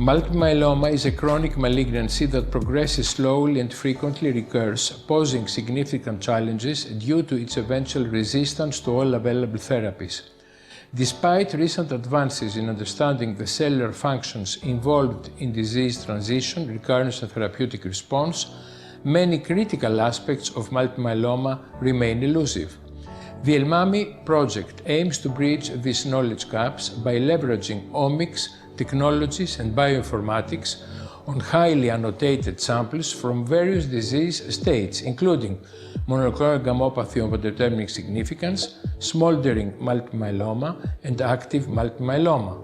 Multiple myeloma is a chronic malignancy that progresses slowly and frequently recurs, posing significant challenges due to its eventual resistance to all available therapies. Despite recent advances in understanding the cellular functions involved in disease transition, recurrence, and therapeutic response, many critical aspects of multiple myeloma remain elusive. The Elmumy project aims to bridge these knowledge gaps by leveraging omics, technologies, and bioinformatics on highly annotated samples from various disease states, including monoclonal gammopathy of undetermined significance, smoldering multiple myeloma, and active multiple myeloma.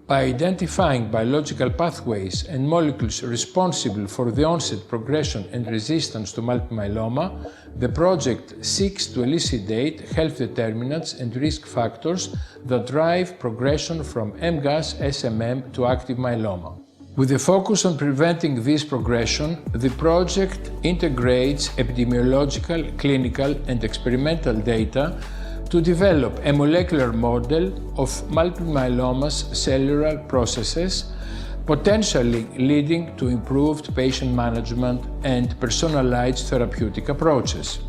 By identifying biological pathways and molecules responsible for the onset, progression, and resistance to multiple myeloma, the project seeks to elucidate health determinants and risk factors that drive progression from MGUS, SMM to active myeloma. With a focus on preventing this progression, the project integrates epidemiological, clinical, and experimental data to develop a molecular model of multiple myeloma's cellular processes, potentially leading to improved patient management and personalized therapeutic approaches.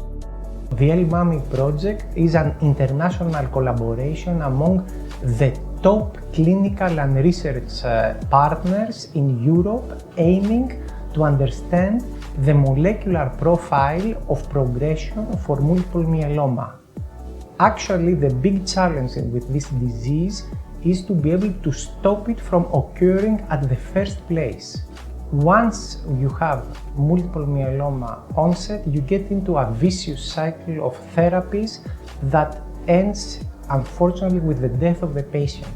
The Elmumy project is an international collaboration among the top clinical and research partners in Europe, aiming to understand the molecular profile of progression for multiple myeloma. Actually, the big challenge with this disease is to be able to stop it from occurring at the first place. Once you have multiple myeloma onset, you get into a vicious cycle of therapies that ends, unfortunately, with the death of the patient.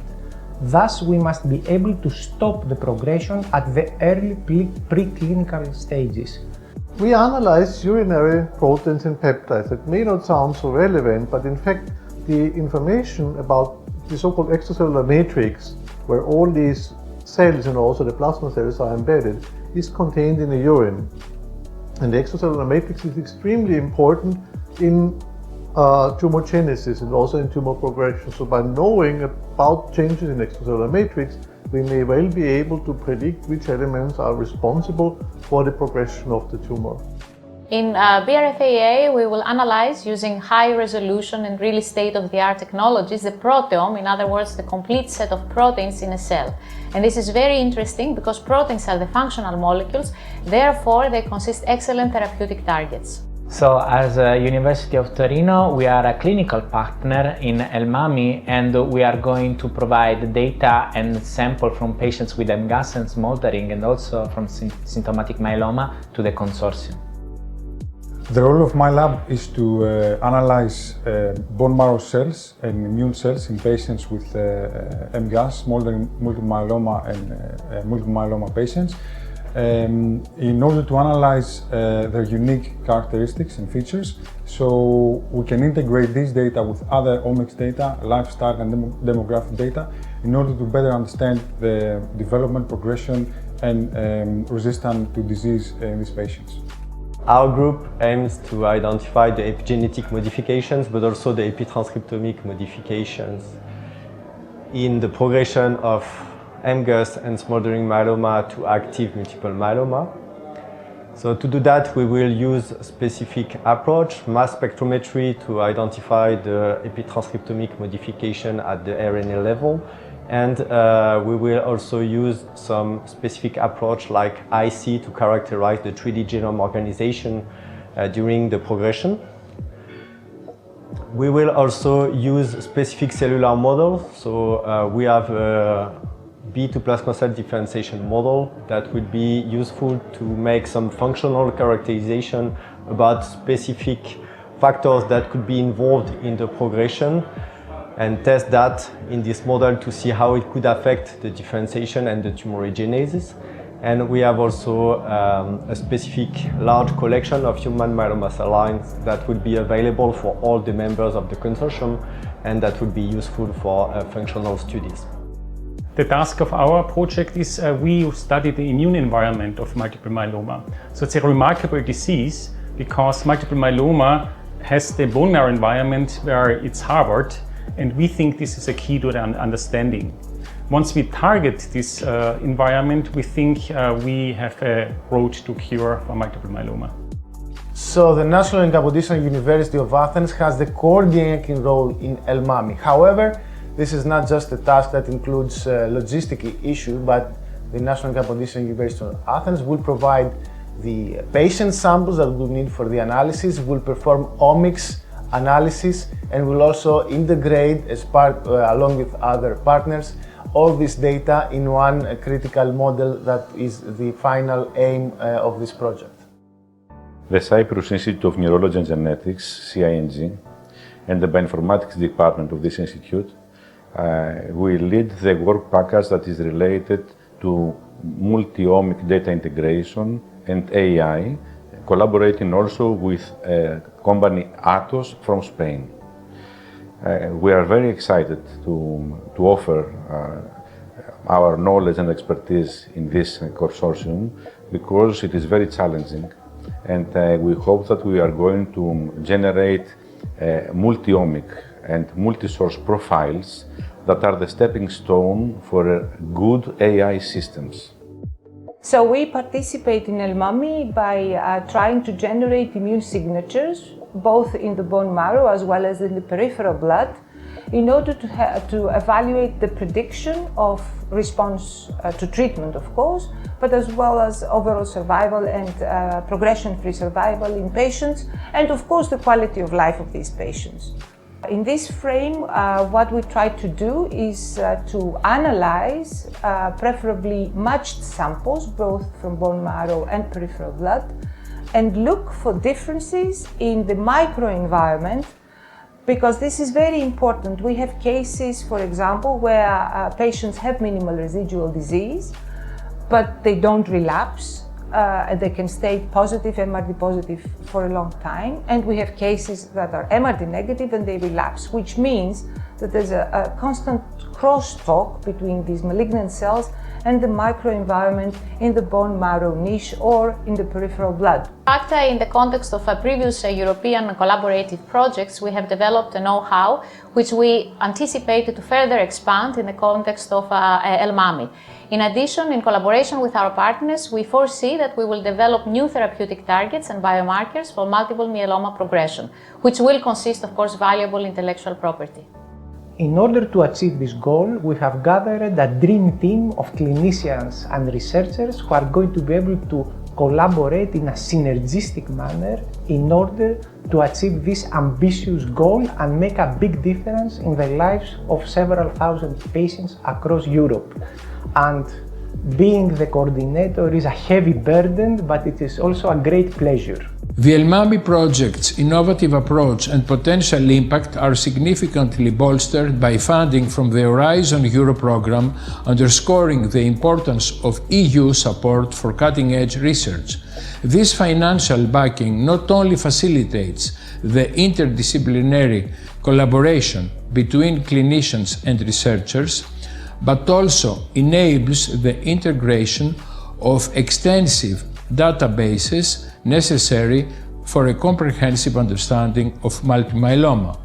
Thus, we must be able to stop the progression at the early preclinical stages. We analyze urinary proteins and peptides. It may not sound so relevant, but in fact, the information about the so-called extracellular matrix, where all these cells and also the plasma cells are embedded, is contained in the urine. And the extracellular matrix is extremely important in tumorigenesis and also in tumor progression. So by knowing about changes in extracellular matrix, we may well be able to predict which elements are responsible for the progression of the tumor. In BRFAA, we will analyze using high resolution and really state-of-the-art technologies the proteome, in other words, the complete set of proteins in a cell. And this is very interesting because proteins are the functional molecules, therefore they consist excellent therapeutic targets. So, as a University of Torino, we are a clinical partner in Elmumy, and we are going to provide data and sample from patients with MGUS and smoldering, and also from symptomatic myeloma to the consortium. The role of my lab is to analyze bone marrow cells and immune cells in patients with MGUS, smoldering multiple myeloma, and multiple myeloma patients, in order to analyze their unique characteristics and features, so we can integrate this data with other omics data, lifestyle and demographic data, in order to better understand the development, progression, and resistance to disease in these patients. Our group aims to identify the epigenetic modifications, but also the epitranscriptomic modifications in the progression of MGUS and smoldering myeloma to active multiple myeloma. So to do that, we will use a specific approach, mass spectrometry, to identify the epitranscriptomic modification at the RNA level. And we will also use some specific approach like IC to characterize the 3D genome organization during the progression. We will also use specific cellular models. So we have a B2 plasma cell differentiation model that will be useful to make some functional characterization about specific factors that could be involved in the progression, and test that in this model to see how it could affect the differentiation and the tumorigenesis. And we have also a specific large collection of human myeloma cell lines that will be available for all the members of the consortium, and that will be useful for functional studies. The task of our project is we study the immune environment of multiple myeloma. So it's a remarkable disease because multiple myeloma has the bone marrow environment where it's harbored, and we think this is a key to the understanding. once we target this environment, we think we have a road to cure for multiple myeloma. So the National and Kapodistrian University of Athens has the coordinating role in Elmumy. However, this is not just a task that includes logistic issue, but the National and Kapodistrian University of Athens will provide the patient samples that we need for the analysis, will perform omics analysis, and will also integrate as part, along with other partners, all this data in one critical model that is the final aim of this project. The Cyprus Institute of Neurology and Genetics, CING, and the bioinformatics department of this institute will lead the work package that is related to multi-omic data integration and AI, collaborating also with company Atos from Spain. We are very excited to offer our knowledge and expertise in this consortium because it is very challenging, and we hope that we are going to generate multi-omic and multi-source profiles that are the stepping stone for good AI systems. So we participate in Elmumy by trying to generate immune signatures, both in the bone marrow as well as in the peripheral blood, in order to evaluate the prediction of response to treatment, of course, but as well as overall survival and progression-free survival in patients, and of course the quality of life of these patients. In this frame, what we try to do is to analyze preferably matched samples, both from bone marrow and peripheral blood, and look for differences in the microenvironment, because this is very important. We have cases, for example, where patients have minimal residual disease, but they don't relapse. And they can stay positive, MRD positive, for a long time. And we have cases that are MRD negative and they relapse, which means that there's a constant crosstalk between these malignant cells and the microenvironment in the bone marrow niche or in the peripheral blood. In fact, in the context of previous European collaborative projects, we have developed a know-how which we anticipated to further expand in the context of Elmumy. In addition, in collaboration with our partners, we foresee that we will develop new therapeutic targets and biomarkers for multiple myeloma progression, which will consist, of course, valuable intellectual property. In order to achieve this goal, we have gathered a dream team of clinicians and researchers who are going to be able to collaborate in a synergistic manner in order to achieve this ambitious goal and make a big difference in the lives of several thousand patients across Europe. And being the coordinator is a heavy burden, but it is also a great pleasure. The Elmumy project's innovative approach and potential impact are significantly bolstered by funding from the Horizon Europe program, underscoring the importance of EU support for cutting-edge research. This financial backing not only facilitates the interdisciplinary collaboration between clinicians and researchers, but also enables the integration of extensive databases necessary for a comprehensive understanding of multiple myeloma.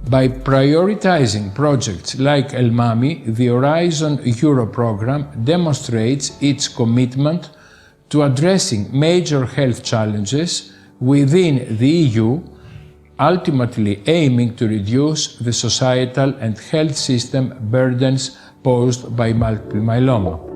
By prioritizing projects like Elmumy, the Horizon Europe program demonstrates its commitment to addressing major health challenges within the EU, ultimately aiming to reduce the societal and health system burdens posed by multiple myeloma.